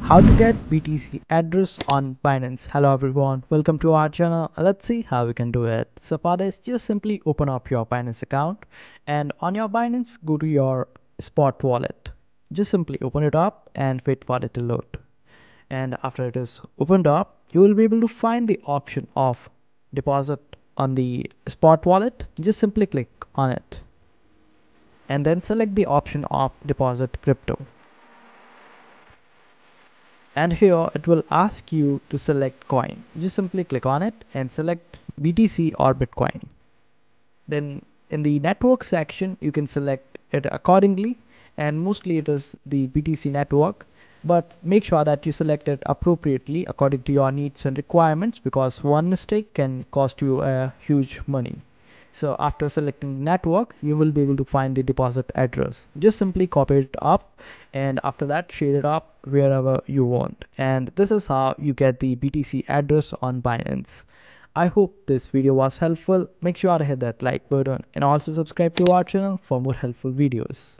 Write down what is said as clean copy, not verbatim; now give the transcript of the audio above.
How to get BTC address on Binance. Hello everyone, welcome to our channel. Let's see how we can do it. So for this, just simply open up your Binance account, and on your Binance, go to your spot wallet. Just simply open it up and wait for it to load. And after it is opened up, you will be able to find the option of deposit on the spot wallet. Just simply click on it and then select the option of deposit crypto. And here it will ask you to select coin. Just simply click on it and select BTC or Bitcoin. Then in the network section, you can select it accordingly, and mostly it is the BTC network, but make sure that you select it appropriately according to your needs and requirements, because one mistake can cost you a huge money. So after selecting network, you will be able to find the deposit address. Just simply copy it up, and after that share it up wherever you want. And this is how you get the BTC address on Binance. I hope this video was helpful. Make sure to hit that like button and also subscribe to our channel for more helpful videos.